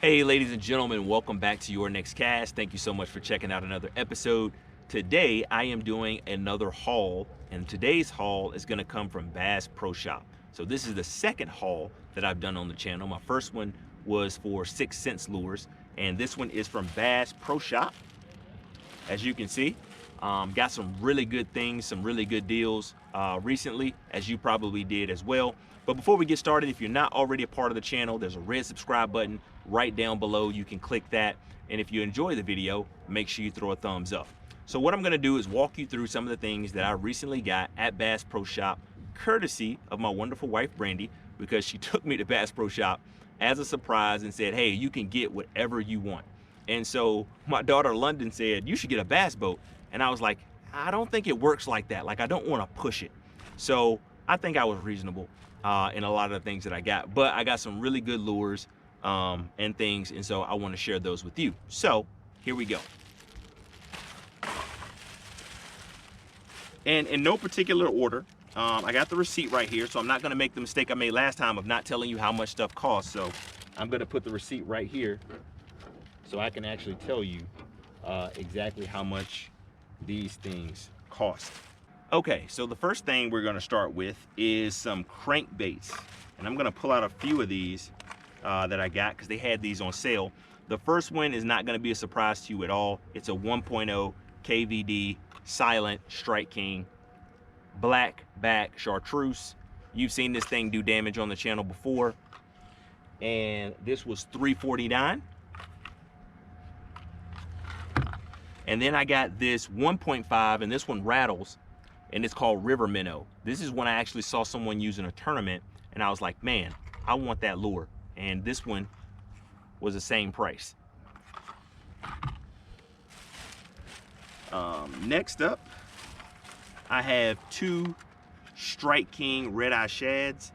Hey, ladies and gentlemen, welcome back to Your Next Cast. Thank you so much for checking out another episode. Today, I am doing another haul, and today's haul is going to come from Bass Pro Shop. So this is the second haul that I've done on the channel. My first one was for 6 Sense lures, and this one is from Bass Pro Shop. As you can see, got some really good things, some really good deals recently, as you probably did as well. But before we get started, if you're not already a part of the channel, there's a red subscribe button right down below. You can click that. And if you enjoy the video, make sure you throw a thumbs up. So what I'm gonna do is walk you through some of the things that I recently got at Bass Pro Shop, courtesy of my wonderful wife, Brandy, because she took me to Bass Pro Shop as a surprise and said, hey, you can get whatever you want. And so my daughter London said, you should get a bass boat. And I was like, I don't think it works like that. Like, I don't wanna push it. So I think I was reasonable in a lot of the things that I got, but I got some really good lures and things, and so I want to share those with you. So here we go. And in no particular order, I got the receipt right here, so I'm not going to make the mistake I made last time of not telling you how much stuff costs. So I'm going to put the receipt right here so I can actually tell you exactly how much these things cost. Okay, so the first thing we're gonna start with is some crankbaits. And I'm gonna pull out a few of these that I got because they had these on sale. The first one is not gonna be a surprise to you at all. It's a 1.0 KVD Silent Strike King black back chartreuse. You've seen this thing do damage on the channel before. And this was $349. And then I got this 1.5, and this one rattles. And it's called River Minnow. This is when I actually saw someone using a tournament, and I was like, man, I want that lure. And this one was the same price. Next up, I have 2 Strike King Red Eye Shads.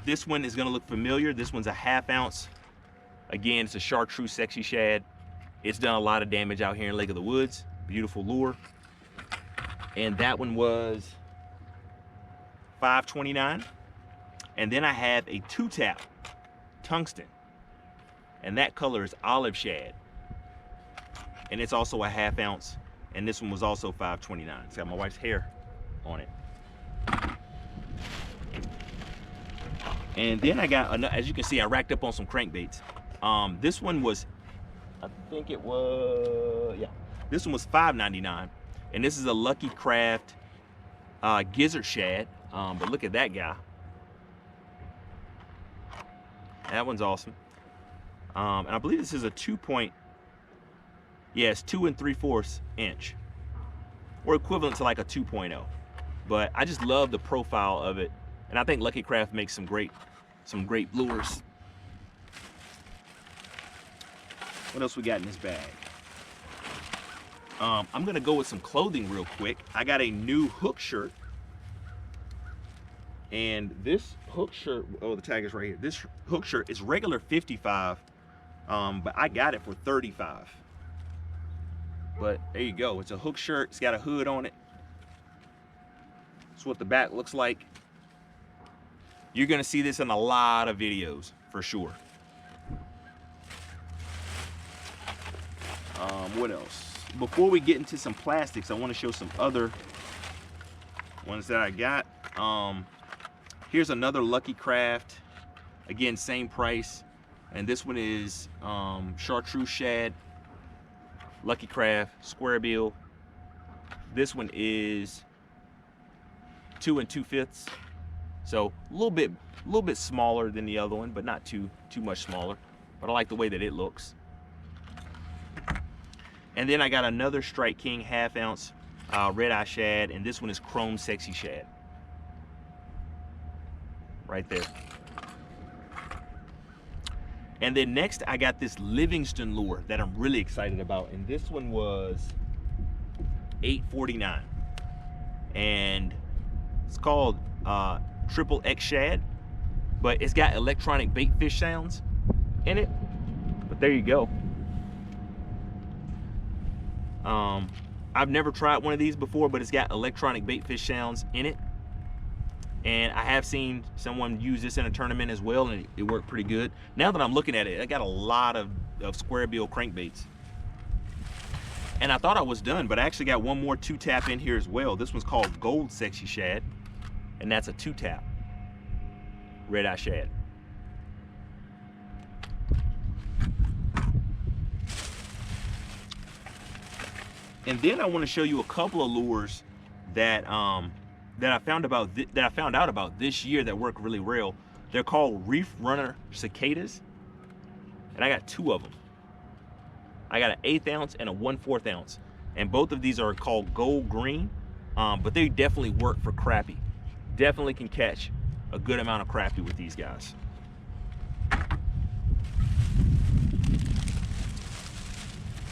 This one is gonna look familiar. This one's a 1/2 ounce. Again, it's a chartreuse sexy shad. It's done a lot of damage out here in Lake of the Woods. Beautiful lure. And that one was $5.29. And then I have a 2-tap tungsten, and that color is olive shad, and it's also a 1/2 ounce, and this one was also $5.29. It's got my wife's hair on it. And then I got another, as you can see, I racked up on some crankbaits. This one was, I think it was, yeah, this one was $5.99. And this is a Lucky Craft gizzard shad, but look at that guy. That one's awesome. And I believe this is a 2 3/4 inch, or equivalent to like a 2.0. But I just love the profile of it, and I think Lucky Craft makes some great lures. What else we got in this bag? I'm gonna go with some clothing real quick. I got a new hook shirt, and this hook shirt, oh, the tag is right here. This hook shirt is regular $55, but I got it for $35. But there you go. It's a hook shirt. It's got a hood on it. That's what the back looks like. You're gonna see this in a lot of videos for sure. What else? Before we get into some plastics, I want to show some other ones that I got. Here's another Lucky Craft. Again, same price. And this one is chartreuse shad, Lucky Craft, square bill. This one is 2 2/5. So a little bit smaller than the other one, but not too much smaller. But I like the way that it looks. And then I got another Strike King 1/2 ounce Red Eye Shad, and this one is Chrome Sexy Shad. Right there. And then next I got this Livingston lure that I'm really excited about, and this one was $8.49. And it's called Triple X Shad, but it's got electronic bait fish sounds in it. But there you go. I've never tried one of these before, but it's got electronic bait fish sounds in it. And I have seen someone use this in a tournament as well, and it worked pretty good. Now that I'm looking at it, I got a lot of square bill crankbaits. And I thought I was done, but I actually got one more 2-tap in here as well. This one's called Gold Sexy Shad, and that's a 2-tap red eye shad. And then I want to show you a couple of lures that I found out about this year that work really well. They're called Reef Runner Cicadas, and I got 2 of them. I got an 1/8 ounce and a 1/4 ounce, and both of these are called Gold Green, but they definitely work for crappie. Definitely can catch a good amount of crappie with these guys.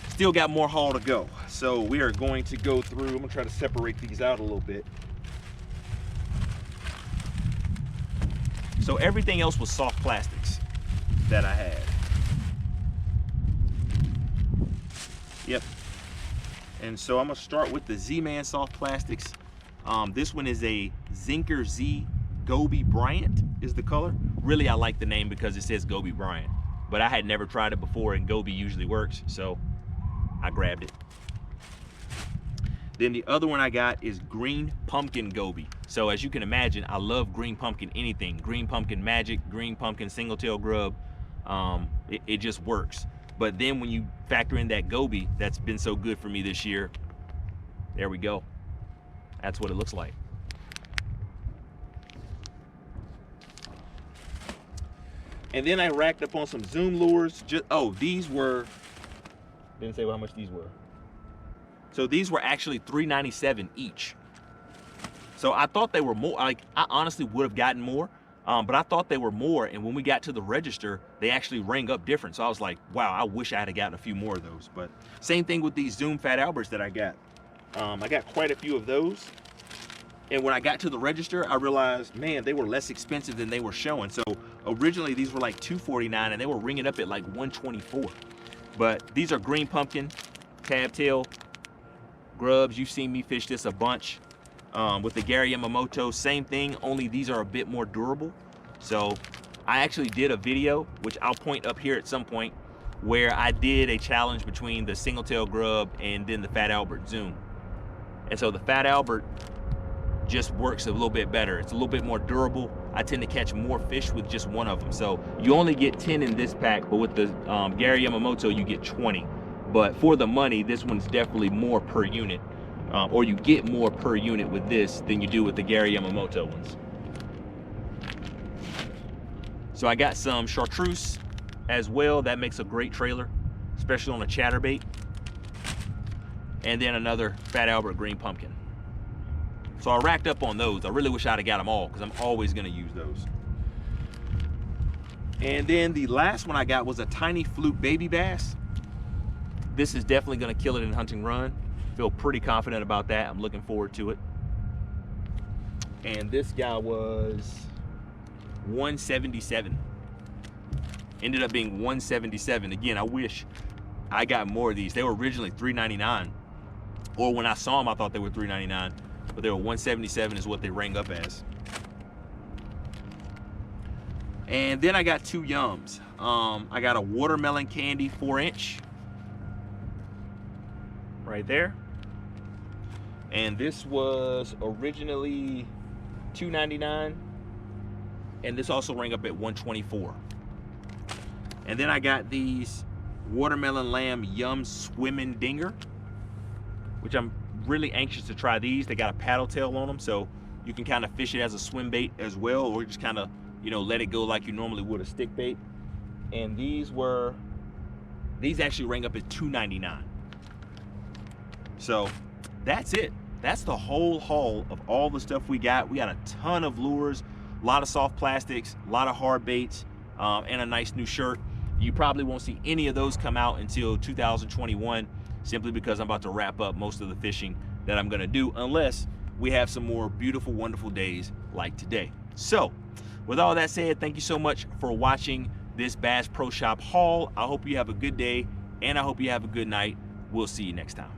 Still got more haul to go, so we are going to go through. I'm gonna try to separate these out a little bit. So everything else was soft plastics that I had. Yep. And so I'm gonna start with the Z-Man soft plastics. This one is a Zinker Z Gobi Bryant is the color. Really, I like the name because it says Gobi Bryant, but I had never tried it before, and Gobi usually works, so I grabbed it. Then the other one I got is Green Pumpkin Gobi. So as you can imagine, I love green pumpkin anything. Green pumpkin magic, green pumpkin singletail grub. It just works. But then when you factor in that Gobi that's been so good for me this year, there we go. That's what it looks like. And then I racked up on some Zoom lures. These were, didn't say how much these were. So these were actually $3.97 each. So I thought they were more, like I honestly would have gotten more, but I thought they were more, and when we got to the register, they actually rang up different. So I was like, wow, I wish I had gotten a few more of those. But same thing with these Zoom Fat Alberts that I got. I got quite a few of those. And when I got to the register, I realized, man, they were less expensive than they were showing. So originally these were like $2.49, and they were ringing up at like $1.24. But these are green pumpkin, tab tail grubs. You've seen me fish this a bunch. With the Gary Yamamoto, same thing, only these are a bit more durable. So I actually did a video, which I'll point up here at some point, where I did a challenge between the singletail grub and then the Fat Albert Zoom. And so the Fat Albert just works a little bit better. It's a little bit more durable. I tend to catch more fish with just one of them. So you only get 10 in this pack, but with the Gary Yamamoto, you get 20. But for the money, this one's definitely more per unit. Or you get more per unit with this than you do with the Gary Yamamoto ones. So I got some chartreuse as well. That makes a great trailer, especially on a chatterbait. And then another Fat Albert green pumpkin. So I racked up on those. I really wish I'd have got them all because I'm always gonna use those. And then the last one I got was a Tiny Fluke baby bass. This is definitely gonna kill it in hunting run. Feel pretty confident about that. I'm looking forward to it. And this guy was $177. Ended up being $177. Again, I wish I got more of these. They were originally $3.99. Or when I saw them, I thought they were $3.99. But they were $177 is what they rang up as. And then I got 2 Yums. I got a Watermelon Candy 4-inch. Right there. And this was originally $2.99, and this also rang up at $1.24. And then I got these Watermelon Lamb Yum Swimming Dinger, which I'm really anxious to try these. They got a paddle tail on them, so you can kind of fish it as a swim bait as well, or just kind of, you know, let it go like you normally would a stick bait. And these actually rang up at $2.99. So that's it. That's the whole haul of all the stuff we got. We got a ton of lures, a lot of soft plastics, a lot of hard baits, and a nice new shirt. You probably won't see any of those come out until 2021, simply because I'm about to wrap up most of the fishing that I'm gonna do, unless we have some more beautiful, wonderful days like today. So with all that said, thank you so much for watching this Bass Pro Shop haul. I hope you have a good day, and I hope you have a good night. We'll see you next time.